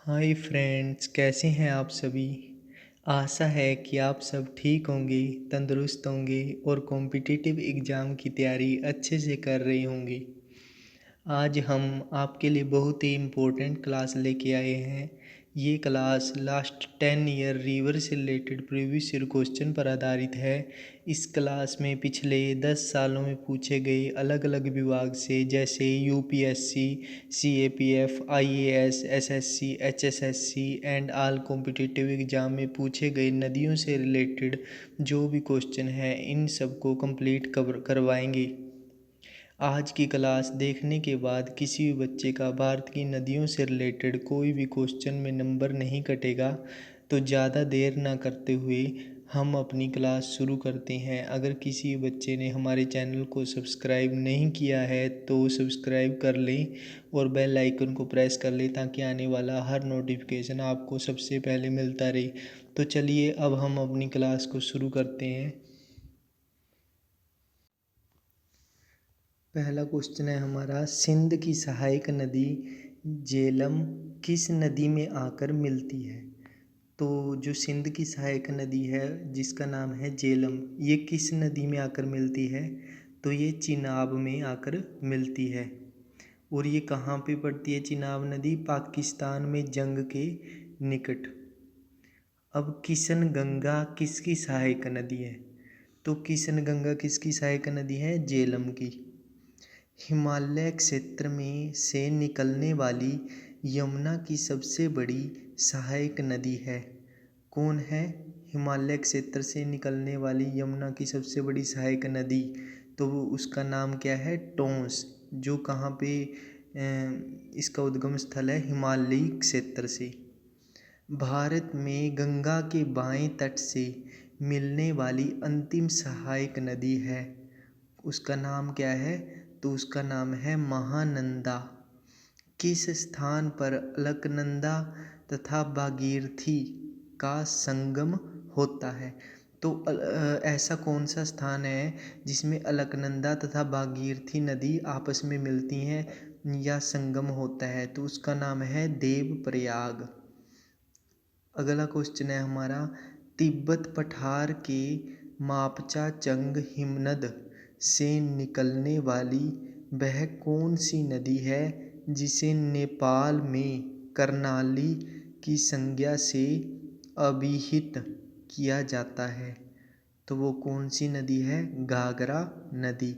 Hi friends, कैसे हैं आप सभी। आशा है कि आप सब ठीक होंगे, तंदुरुस्त होंगे और कॉम्पिटिटिव एग्ज़ाम की तैयारी अच्छे से कर रहे होंगे। आज हम आपके लिए बहुत ही इम्पोर्टेंट क्लास लेके आए हैं। ये क्लास लास्ट 10 ईयर रिवर से रिलेटेड प्रीवियस ईयर क्वेश्चन पर आधारित है। इस क्लास में पिछले 10 सालों में पूछे गए अलग अलग विभाग से, जैसे UPSC, CAPF, IAS, SSC, HSSC and all competitive exam में पूछे गए नदियों से रिलेटेड जो भी क्वेश्चन है, इन सबको कंप्लीट कवर करवाएंगे। आज की क्लास देखने के बाद किसी भी बच्चे का भारत की नदियों से रिलेटेड कोई भी क्वेश्चन में नंबर नहीं कटेगा। तो ज़्यादा देर ना करते हुए हम अपनी क्लास शुरू करते हैं। अगर किसी बच्चे ने हमारे चैनल को सब्सक्राइब नहीं किया है तो सब्सक्राइब कर लें और बेल आइकन को प्रेस कर लें, ताकि आने वाला हर नोटिफिकेशन आपको सबसे पहले मिलता रहे। तो चलिए अब हम अपनी क्लास को शुरू करते हैं। पहला क्वेश्चन है हमारा, सिंध की सहायक नदी झेलम किस नदी में आकर मिलती है। तो जो सिंध की सहायक नदी है जिसका नाम है झेलम, ये किस नदी में आकर मिलती है। तो ये चिनाब में आकर मिलती है। और ये कहाँ पे पड़ती है चिनाब नदी? पाकिस्तान में जंग के निकट। अब किशन गंगा किसकी सहायक नदी है? तो किशन गंगा किसकी सहायक नदी है? झेलम की। हिमालय क्षेत्र में से निकलने वाली यमुना की सबसे बड़ी सहायक नदी है। कौन है हिमालय क्षेत्र से निकलने वाली यमुना की सबसे बड़ी सहायक नदी? तो उसका नाम क्या है? टोंस। जो कहाँ पे इसका उद्गम स्थल है? हिमालयी क्षेत्र से। भारत में गंगा के बाएं तट से मिलने वाली अंतिम सहायक नदी है, उसका नाम क्या है? तो उसका नाम है महानंदा। किस स्थान पर अलकनंदा तथा भागीरथी का संगम होता है? तो ऐसा कौन सा स्थान है जिसमें अलकनंदा तथा भागीरथी नदी आपस में मिलती हैं या संगम होता है? तो उसका नाम है देवप्रयाग। अगला क्वेश्चन है हमारा, तिब्बत पठार के मापचा चंग हिमनद से निकलने वाली वह कौन सी नदी है जिसे नेपाल में कर्णाली की संज्ञा से अभिहित किया जाता है? तो वो कौन सी नदी है? घाघरा नदी।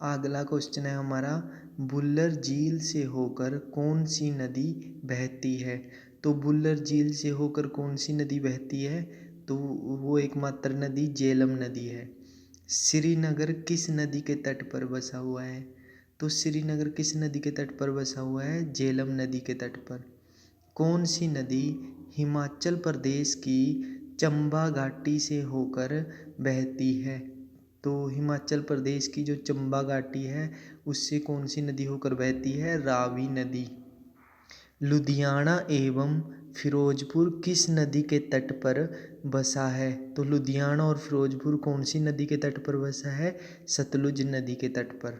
अगला क्वेश्चन है हमारा, बुल्लर झील से होकर कौन सी नदी बहती है? तो बुल्लर झील से होकर कौन सी नदी बहती है? तो वो एकमात्र नदी झेलम नदी है। श्रीनगर किस नदी के तट पर बसा हुआ है? तो श्रीनगर किस नदी के तट पर बसा हुआ है? झेलम नदी के तट पर। कौन सी नदी हिमाचल प्रदेश की चंबा घाटी से होकर बहती है? तो हिमाचल प्रदेश की जो चंबा घाटी है उससे कौन सी नदी होकर बहती है? रावी नदी। लुधियाना एवं फिरोजपुर किस नदी के तट पर बसा है? तो लुधियाना और फिरोजपुर कौन सी नदी के तट पर बसा है? सतलुज नदी के तट पर।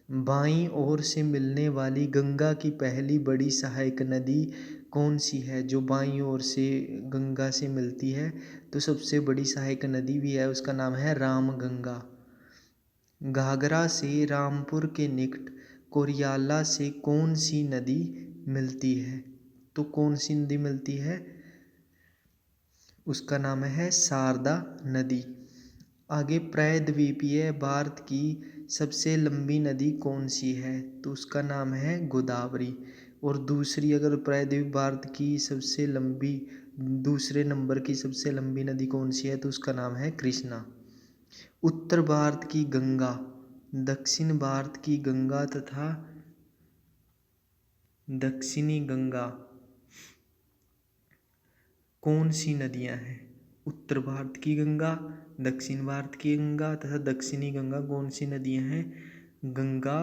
बाईं ओर से मिलने वाली गंगा की पहली बड़ी सहायक नदी कौन सी है? जो बाईं ओर से गंगा से मिलती है तो सबसे बड़ी सहायक नदी भी है, उसका नाम है रामगंगा। घाघरा से रामपुर के निकट कोरियाला से कौन सी नदी मिलती है? तो कौन सी नदी मिलती है? उसका नाम है शारदा नदी। आगे, प्रायद्वीपीय भारत की सबसे लंबी नदी कौन सी है? तो उसका नाम है गोदावरी। और दूसरी, अगर प्रायद्वीप भारत की सबसे लंबी, दूसरे नंबर की सबसे लंबी नदी कौन सी है? तो उसका नाम है कृष्णा। उत्तर भारत की गंगा, दक्षिण भारत की गंगा तथा दक्षिणी गंगा कौन सी नदियां हैं? उत्तर भारत की गंगा, दक्षिण भारत की गंगा तथा दक्षिणी गंगा कौन सी नदियां हैं? गंगा,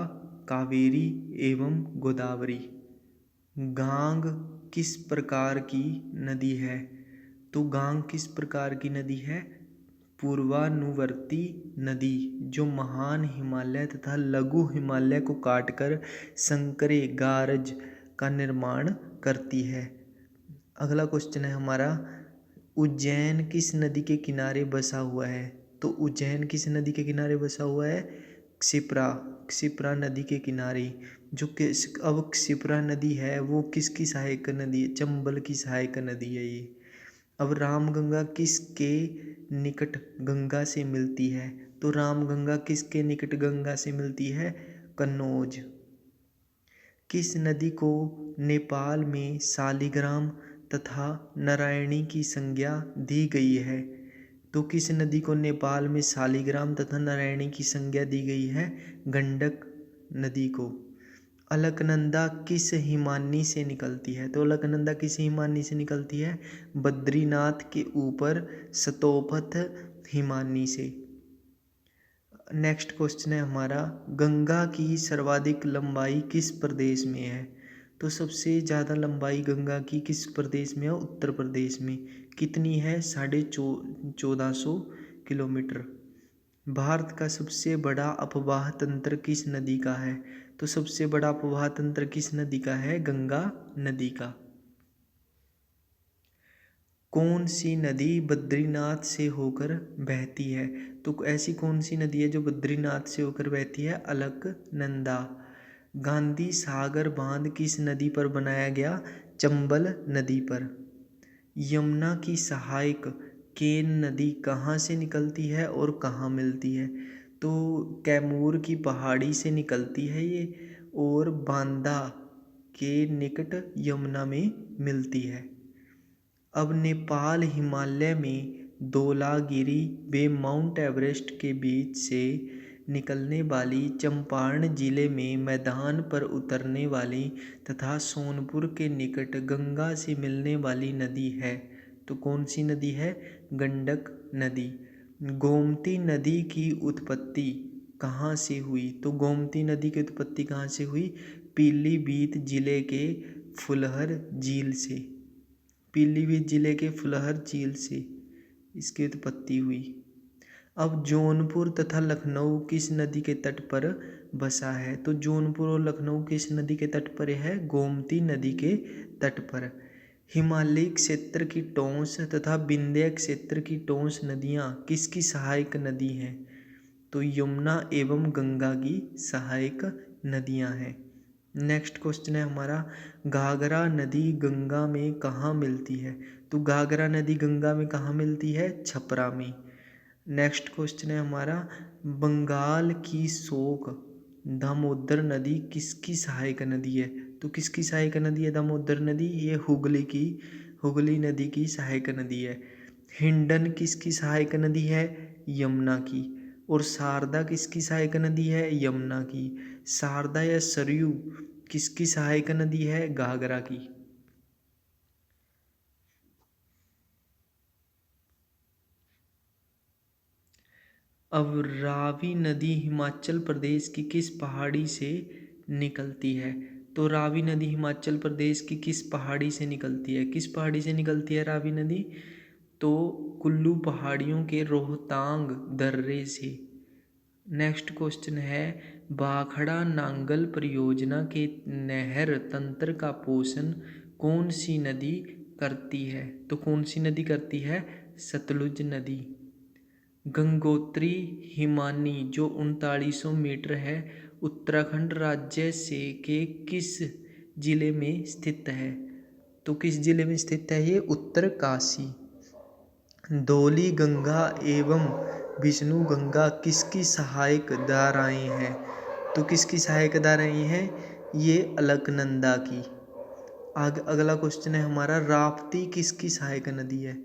कावेरी एवं गोदावरी। गांग किस प्रकार की नदी है? तो गांग किस प्रकार की नदी है? पूर्वानुवर्ती नदी, जो महान हिमालय तथा लघु हिमालय को काटकर संकरे गारज का निर्माण करती है। अगला क्वेश्चन है हमारा, उज्जैन किस नदी के किनारे बसा हुआ है? तो उज्जैन किस नदी के किनारे बसा हुआ है? क्षिप्रा, क्षिप्रा नदी के किनारे। जो कि अब क्षिप्रा नदी है वो किसकी सहायक नदी है? चंबल की सहायक नदी है ये। अब रामगंगा किसके निकट गंगा से मिलती है? तो रामगंगा किसके निकट गंगा से मिलती है? कन्नौज। किस नदी को नेपाल में शालिग्राम तथा नारायणी की संज्ञा दी गई है? तो किस नदी को नेपाल में शालिग्राम तथा नारायणी की संज्ञा दी गई है? गंडक नदी को। अलकनंदा किस हिमानी से निकलती है? तो अलकनंदा किस हिमानी से निकलती है? बद्रीनाथ के ऊपर सतोपथ हिमानी से। नेक्स्ट क्वेश्चन है हमारा, गंगा की सर्वाधिक लंबाई किस प्रदेश में है? तो सबसे ज़्यादा लंबाई गंगा की किस प्रदेश में है? उत्तर प्रदेश में। कितनी है? 1450 किलोमीटर। भारत का सबसे बड़ा अपवाह तंत्र किस नदी का है? तो सबसे बड़ा अपवाह तंत्र किस नदी का है? गंगा नदी का। कौन सी नदी बद्रीनाथ से होकर बहती है? तो ऐसी कौन सी नदी है जो बद्रीनाथ से होकर बहती है? अलकनंदा। गांधी सागर बांध किस नदी पर बनाया गया? चंबल नदी पर। यमुना की सहायक केन नदी कहाँ से निकलती है और कहाँ मिलती है? तो कैमूर की पहाड़ी से निकलती है ये और बांदा के निकट यमुना में मिलती है। अब नेपाल हिमालय में धौलागिरी व माउंट एवरेस्ट के बीच से निकलने वाली चंपारण जिले में मैदान पर उतरने वाली तथा सोनपुर के निकट गंगा से मिलने वाली नदी है। तो कौन सी नदी है? गंडक नदी। गोमती नदी की उत्पत्ति कहाँ से हुई? तो गोमती नदी की उत्पत्ति कहाँ से हुई? पीलीभीत जिले के फुलहर झील से। पीलीभीत जिले के फुलहर झील से इसकी उत्पत्ति हुई। अब जौनपुर तथा लखनऊ किस नदी के तट पर बसा है? तो जौनपुर और लखनऊ किस नदी के तट पर है? गोमती नदी के तट पर। हिमालयी क्षेत्र की टोंस तथा विंध्य क्षेत्र की टोंस नदियाँ किसकी सहायक नदी हैं? तो यमुना एवं गंगा की सहायक नदियाँ हैं। नेक्स्ट क्वेश्चन है हमारा, घाघरा नदी गंगा में कहाँ मिलती है? तो घाघरा नदी गंगा में कहाँ मिलती है? छपरा में। नेक्स्ट क्वेश्चन है हमारा, बंगाल की शोक दामोदर नदी किसकी सहायक नदी है? तो किसकी सहायक नदी है दामोदर नदी? ये हुगली नदी की सहायक नदी है। हिंडन किसकी सहायक नदी है? यमुना की। और शारदा किसकी सहायक नदी है? यमुना की। शारदा या सरयू किसकी सहायक नदी है? घाघरा की। अब रावी नदी हिमाचल प्रदेश की किस पहाड़ी से निकलती है? तो रावी नदी हिमाचल प्रदेश की किस पहाड़ी से निकलती है? किस पहाड़ी से निकलती है रावी नदी? तो कुल्लू पहाड़ियों के रोहतांग दर्रे से। नेक्स्ट क्वेश्चन है, भाखड़ा नांगल परियोजना के नहर तंत्र का पोषण कौन सी नदी करती है? तो कौन सी नदी करती है? सतलुज नदी। गंगोत्री हिमानी जो 3900 मीटर है, उत्तराखंड राज्य से के किस जिले में स्थित है? तो किस जिले में स्थित है ये? उत्तरकाशी। धौली गंगा एवं विष्णु गंगा किसकी सहायक धाराएं हैं? तो किसकी सहायक धाराएं हैं? ये अलकनंदा की। अगला क्वेश्चन है हमारा, राप्ती किसकी सहायक नदी है?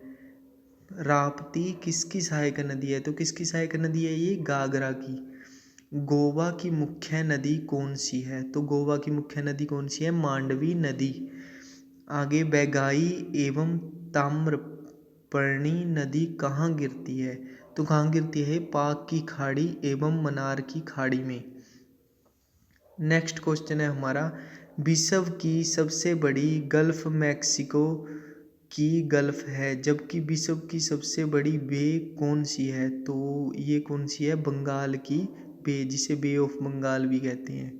राप्ती किसकी सहायक नदी है? तो किसकी सहायक नदी है ये? घाघरा की। गोवा की मुख्य नदी कौन सी है? तो गोवा की मुख्य नदी कौन सी है? मांडवी नदी। आगे, बैगाई एवं ताम्रपर्णी नदी कहाँ गिरती है? तो कहाँ गिरती है? पाक की खाड़ी एवं मन्नार की खाड़ी में। नेक्स्ट क्वेश्चन है हमारा, विश्व की सबसे बड़ी गल्फ मैक्सिको की गल्फ है, जबकि विश्व की सबसे बड़ी बे कौन सी है? तो ये कौन सी है? बंगाल की बे, जिसे बे ऑफ बंगाल भी कहते हैं।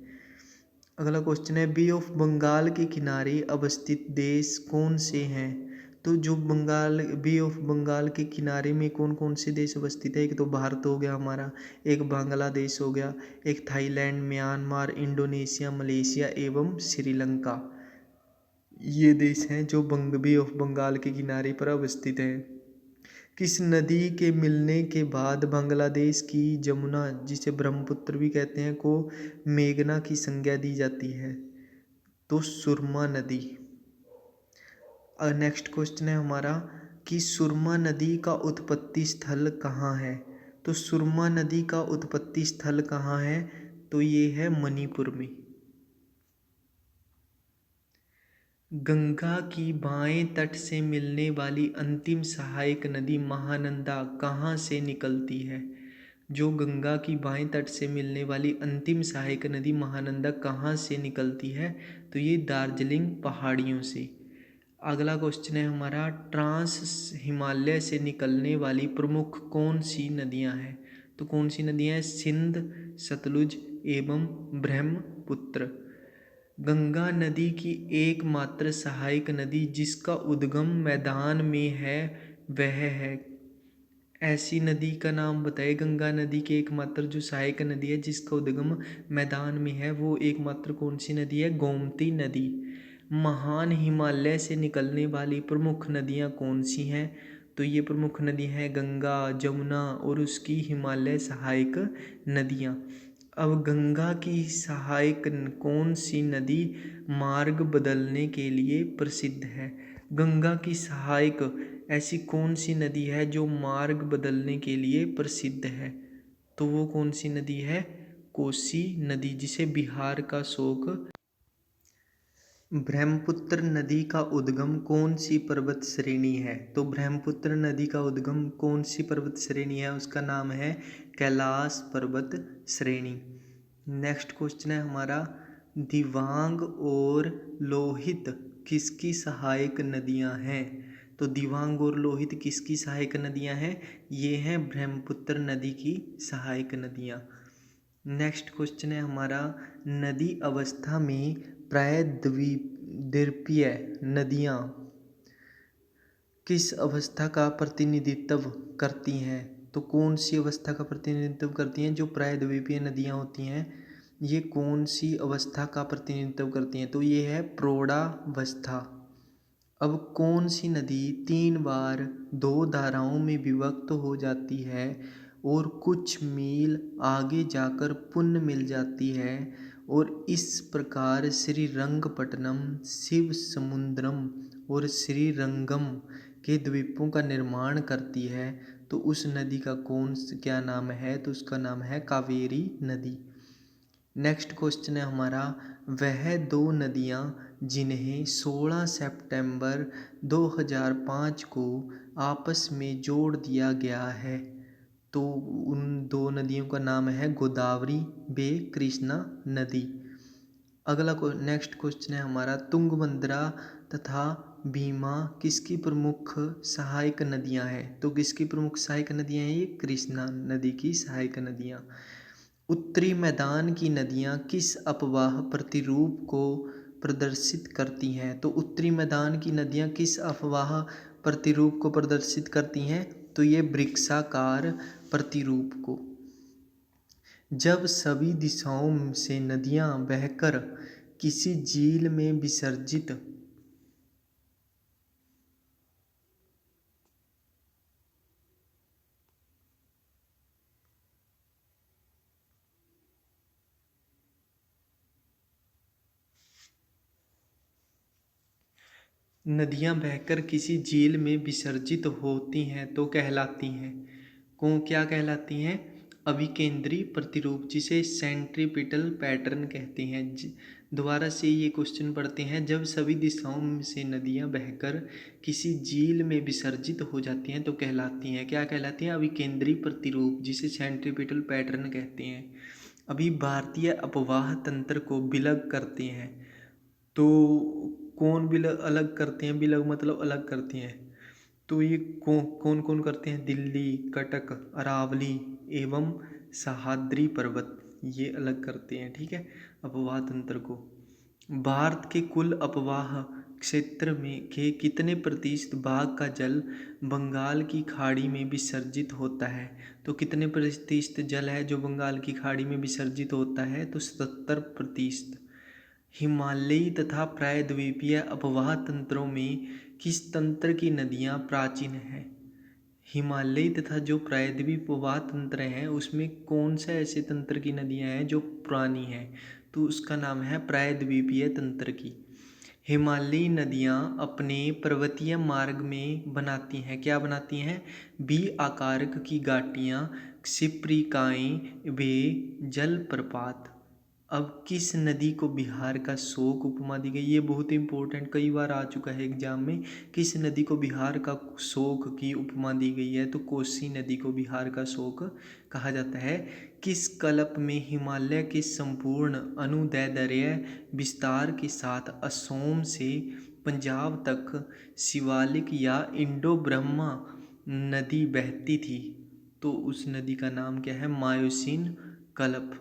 अगला क्वेश्चन है, बे ऑफ बंगाल के किनारे अवस्थित देश कौन से हैं? तो जो बंगाल बे ऑफ बंगाल के किनारे में कौन कौन से देश अवस्थित है? एक तो भारत हो गया हमारा, एक बांग्लादेश हो गया, एक थाईलैंड, म्यांमार, इंडोनेशिया, मलेशिया एवं श्रीलंका। ये देश हैं जो बे ऑफ बंगाल के किनारे पर अवस्थित हैं। किस नदी के मिलने के बाद बांग्लादेश की जमुना, जिसे ब्रह्मपुत्र भी कहते हैं, को मेघना की संज्ञा दी जाती है? तो सुरमा नदी। नेक्स्ट क्वेश्चन है हमारा कि सुरमा नदी का उत्पत्ति स्थल कहाँ है? तो सुरमा नदी का उत्पत्ति स्थल कहाँ है? तो ये है मणिपुर में। गंगा की बाएं तट से मिलने वाली अंतिम सहायक नदी महानंदा कहाँ से निकलती है? जो गंगा की बाएं तट से मिलने वाली अंतिम सहायक नदी महानंदा कहाँ से निकलती है? तो ये दार्जिलिंग पहाड़ियों से। अगला क्वेश्चन है हमारा, ट्रांस हिमालय से निकलने वाली प्रमुख कौन सी नदियाँ हैं? तो कौन सी नदियाँ हैं? सिंध, सतलुज एवं ब्रह्मपुत्र। गंगा नदी की एकमात्र सहायक नदी जिसका उद्गम मैदान में है वह है? ऐसी नदी का नाम बताइए। गंगा नदी की एकमात्र जो सहायक नदी है जिसका उद्गम मैदान में है, वो एकमात्र कौन सी नदी है? गोमती नदी। महान हिमालय से निकलने वाली प्रमुख नदियाँ कौन सी हैं? तो ये प्रमुख नदी हैं गंगा, जमुना और उसकी हिमालय सहायक नदियाँ। अब गंगा की सहायक कौन सी नदी मार्ग बदलने के लिए प्रसिद्ध है? गंगा की सहायक ऐसी कौन सी नदी है जो मार्ग बदलने के लिए प्रसिद्ध है? तो वो कौन सी नदी है? कोसी नदी, जिसे बिहार का शोक। ब्रह्मपुत्र नदी का उद्गम कौन सी पर्वत श्रेणी है? तो ब्रह्मपुत्र नदी का उद्गम कौन सी पर्वत श्रेणी है? उसका नाम है कैलाश पर्वत श्रेणी। नेक्स्ट क्वेश्चन है हमारा, दिबांग और लोहित किसकी सहायक नदियां हैं? तो दिबांग और लोहित किसकी सहायक नदियां हैं? ये हैं ब्रह्मपुत्र नदी की सहायक नदियां। नेक्स्ट क्वेश्चन है हमारा, नदी अवस्था में प्रायद्वीपीय नदियाँ किस अवस्था का प्रतिनिधित्व करती हैं? तो कौन सी अवस्था का प्रतिनिधित्व करती हैं? जो प्रायद्वीपीय नदियाँ होती हैं, ये कौन सी अवस्था का प्रतिनिधित्व करती हैं? तो ये है प्रौढ़ावस्था। अब कौन सी नदी 3 बार 2 धाराओं में विभक्त हो जाती है और कुछ मील आगे जाकर पुनः मिल जाती है और इस प्रकार श्रीरंगपट्टनम, शिव समुद्रम और श्रीरंगम के द्वीपों का निर्माण करती है? तो उस नदी का क्या नाम है? तो उसका नाम है कावेरी नदी। नेक्स्ट क्वेश्चन है हमारा, वह 2 नदियाँ जिन्हें 16 सितंबर 2005 को आपस में जोड़ दिया गया है, तो उन 2 नदियों का नाम है गोदावरी व कृष्णा नदी। अगला नेक्स्ट क्वेश्चन है हमारा, तुंगभद्रा तथा भीमा किसकी प्रमुख सहायक नदियां हैं? तो किसकी प्रमुख सहायक नदियां हैं? ये कृष्णा नदी की सहायक नदियां। उत्तरी मैदान की नदियां किस अपवाह प्रतिरूप को प्रदर्शित करती हैं? तो उत्तरी मैदान की नदियां किस अपवाह प्रतिरूप को प्रदर्शित करती हैं? तो ये वृक्षाकार प्रतिरूप को। जब सभी दिशाओं से नदियां बहकर किसी झील में विसर्जित नदियां बहकर किसी झील में विसर्जित होती हैं तो कहलाती हैं? क्या कहलाती हैं? अभिकेंद्री प्रतिरूप, जिसे सेंट्रीपिटल पैटर्न कहते हैं। दोबारा से ये क्वेश्चन पढ़ते हैं, जब सभी दिशाओं से नदियां बहकर किसी झील में विसर्जित हो जाती हैं तो कहलाती हैं? क्या कहलाती हैं? अभिकेंद्री प्रतिरूप, जिसे सेंट्रीपिटल पैटर्न कहते हैं। अभी भारतीय अपवाह तंत्र को विलग करते हैं, तो कौन विलग अलग करते हैं? विलग मतलब अलग करते हैं। तो ये कौन कौन करते हैं? दिल्ली, कटक, अरावली एवं सह्याद्री पर्वत, ये अलग करते हैं। ठीक है, अपवाह तंत्र को। भारत के कुल अपवाह क्षेत्र में के कितने प्रतिशत भाग का जल बंगाल की खाड़ी में विसर्जित होता है? तो कितने प्रतिशत जल है जो बंगाल की खाड़ी में विसर्जित होता है? तो 70%। हिमालयी तथा प्रायद्वीपीय अपवाह तंत्रों में किस तंत्र की नदियाँ प्राचीन हैं? हिमालयी तथा जो प्रायद्वीप उपवाह तंत्र हैं उसमें कौन सा ऐसे तंत्र की नदियाँ हैं जो पुरानी हैं? तो उसका नाम है प्रायद्वीपीय तंत्र की। हिमालयी नदियाँ अपने पर्वतीय मार्ग में बनाती हैं, क्या बनाती हैं? बी आकारक की घाटियाँ, क्षिप्रिकाएँ वे जलप्रपात। अब किस नदी को बिहार का शोक उपमा दी गई? ये बहुत इंपॉर्टेंट, कई बार आ चुका है एग्जाम में। किस नदी को बिहार का शोक की उपमा दी गई है? तो कोसी नदी को बिहार का शोक कहा जाता है। किस कल्प में हिमालय के संपूर्ण अनुदैर्ध्य विस्तार के साथ असोम से पंजाब तक शिवालिक या इंडो ब्रह्मा नदी बहती थी? तो उस नदी का नाम क्या है? मायोसिन कल्प।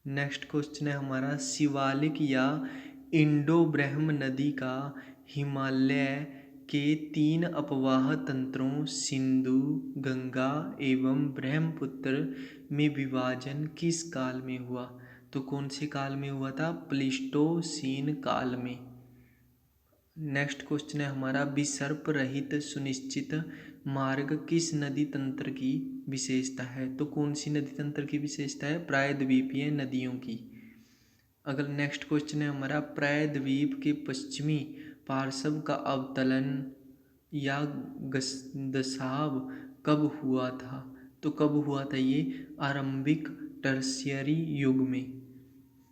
नेक्स्ट क्वेश्चन है हमारा, शिवालिक या इंडो ब्रह्म नदी का हिमालय के 3 अपवाह तंत्रों सिंधु, गंगा एवं ब्रह्मपुत्र में विभाजन किस काल में हुआ? तो कौन से काल में हुआ था? प्लीस्टोसीन काल में। नेक्स्ट क्वेश्चन है हमारा, विसर्प रहित सुनिश्चित मार्ग किस नदी तंत्र की विशेषता है? तो कौन सी नदी तंत्र की विशेषता है? प्रायद्वीपीय नदियों की। अगर नेक्स्ट क्वेश्चन है हमारा, प्रायद्वीप के पश्चिमी पार्श्व का अवतलन या दसाव कब हुआ था? तो कब हुआ था ये? आरंभिक टर्शियरी युग में।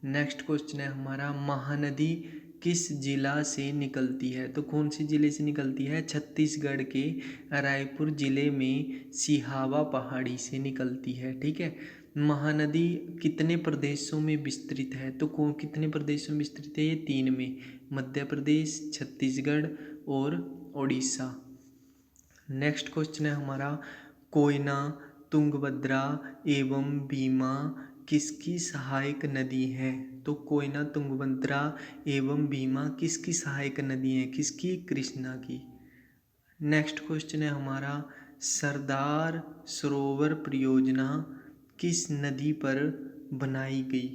नेक्स्ट क्वेश्चन है हमारा, महानदी किस जिला से निकलती है? तो कौन सी जिले से निकलती है? छत्तीसगढ़ के रायपुर जिले में सिहावा पहाड़ी से निकलती है। ठीक है। महानदी कितने प्रदेशों में विस्तृत है? तो कौन कितने प्रदेशों में विस्तृत है? ये 3 में, मध्य प्रदेश, छत्तीसगढ़ और उड़ीसा। नेक्स्ट क्वेश्चन है हमारा, कोयना, तुंगभद्रा एवं भीमा किसकी सहायक नदी है? तो कोयना, तुंगभद्रा एवं भीमा किसकी सहायक नदी है? किसकी? कृष्णा की। नेक्स्ट क्वेश्चन है हमारा, सरदार सरोवर परियोजना किस नदी पर बनाई गई?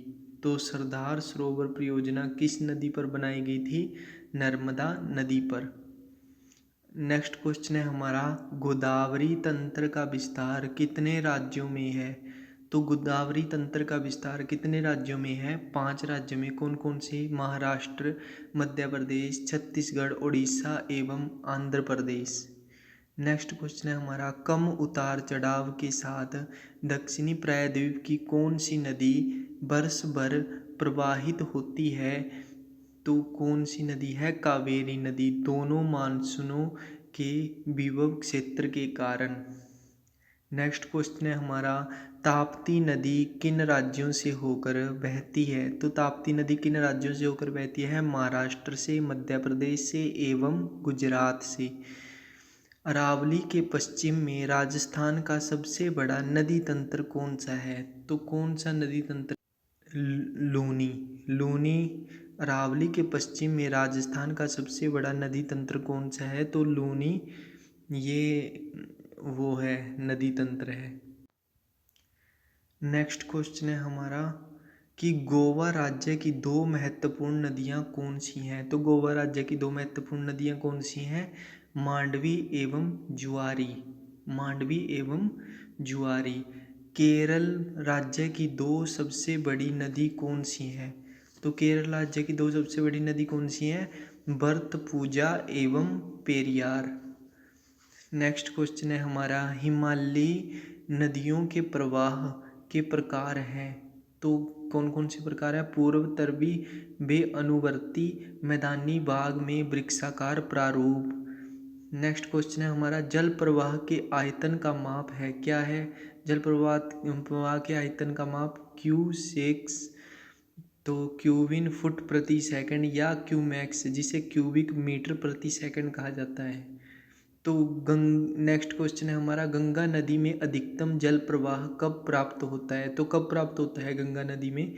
तो सरदार सरोवर परियोजना किस नदी पर बनाई गई थी? नर्मदा नदी पर। नेक्स्ट क्वेश्चन है हमारा, गोदावरी तंत्र का विस्तार कितने राज्यों में है? तो गोदावरी तंत्र का विस्तार कितने राज्यों में है? 5 राज्यों में। कौन कौन से? महाराष्ट्र, मध्य प्रदेश, छत्तीसगढ़, उड़ीसा एवं आंध्र प्रदेश। नेक्स्ट क्वेश्चन है हमारा, कम उतार चढ़ाव के साथ दक्षिणी प्रायद्वीप की कौन सी नदी वर्ष भर प्रवाहित होती है? तो कौन सी नदी है? कावेरी नदी, दोनों मानसूनों के विभव क्षेत्र के कारण। नेक्स्ट क्वेश्चन है हमारा, ताप्ती नदी किन राज्यों से होकर बहती है? तो ताप्ती नदी किन राज्यों से होकर बहती है? महाराष्ट्र से, मध्य प्रदेश से एवं गुजरात से। अरावली के पश्चिम में राजस्थान का सबसे बड़ा नदी तंत्र कौन सा है? तो कौन सा नदी तंत्र? लूनी। लूनी अरावली के पश्चिम में राजस्थान का सबसे बड़ा नदी तंत्र कौन सा है? तो लूनी ये वो है नदी तंत्र है। नेक्स्ट क्वेश्चन है हमारा कि गोवा राज्य की 2 महत्वपूर्ण नदियां कौन सी हैं? तो गोवा राज्य की 2 महत्वपूर्ण नदियां कौन सी हैं? मांडवी एवं जुआरी। मांडवी एवं जुआरी। केरल राज्य की 2 सबसे बड़ी नदी कौन सी हैं? तो केरल राज्य की 2 सबसे बड़ी नदी कौन सी हैं? भरतपुजा एवं पेरियार। नेक्स्ट क्वेश्चन है हमारा, हिमालयी नदियों के प्रवाह के प्रकार हैं? तो कौन कौन से प्रकार है? पूर्वोत्तरी वे अनुवर्ती, मैदानी भाग में वृक्षाकार प्रारूप। नेक्स्ट क्वेश्चन है हमारा, जल प्रवाह के आयतन का माप है? क्या है जल प्रवाह के आयतन का माप? क्यूसेक्स, तो क्यूबिन फुट प्रति सेकंड, या क्यूमैक्स जिसे क्यूबिक मीटर प्रति सेकंड कहा जाता है। तो नेक्स्ट क्वेश्चन है हमारा, गंगा नदी में अधिकतम जल प्रवाह कब प्राप्त होता है? तो कब प्राप्त होता है गंगा नदी में?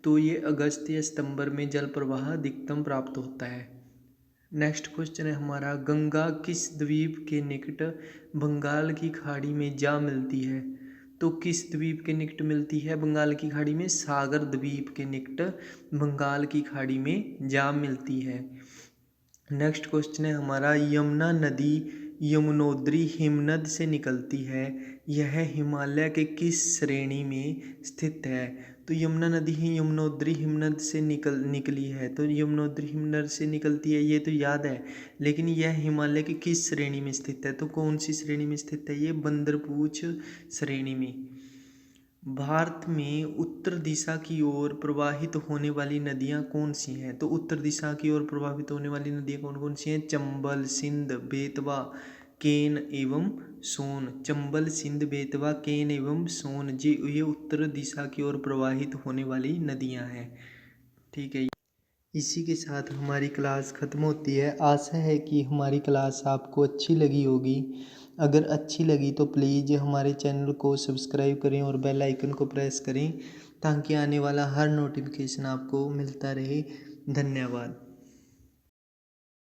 तो ये अगस्त या सितंबर में जल प्रवाह अधिकतम प्राप्त होता है। नेक्स्ट क्वेश्चन है हमारा, गंगा किस द्वीप के निकट बंगाल की खाड़ी में जा मिलती है? तो किस द्वीप के निकट मिलती है बंगाल की खाड़ी में? सागर द्वीप के निकट बंगाल की खाड़ी में जा मिलती है। नेक्स्ट क्वेश्चन है हमारा, यमुना नदी यमुनोत्री हिमनद से निकलती है, यह हिमालय के किस श्रेणी में स्थित है? तो यमुना नदी ही यमुनोत्री हिमनद से निकली है, तो यमुनोत्री हिमनद से निकलती है ये तो याद है, लेकिन यह हिमालय की किस श्रेणी में स्थित है? तो कौन सी श्रेणी में स्थित है? ये बंदरपूछ श्रेणी में। भारत में उत्तर दिशा की ओर प्रवाहित होने वाली नदियां कौन सी हैं? तो उत्तर दिशा की ओर प्रवाहित होने वाली नदियां कौन कौन सी हैं? चंबल, सिंध, बेतवा, केन एवं सोन। चंबल, सिंध, बेतवा, केन एवं सोन जी ये उत्तर दिशा की ओर प्रवाहित होने वाली नदियां हैं। ठीक है, इसी के साथ हमारी क्लास ख़त्म होती है। आशा है कि हमारी क्लास आपको अच्छी लगी होगी। अगर अच्छी लगी तो प्लीज़ हमारे चैनल को सब्सक्राइब करें और बेल आइकन को प्रेस करें ताकि आने वाला हर नोटिफिकेशन आपको मिलता रहे। धन्यवाद।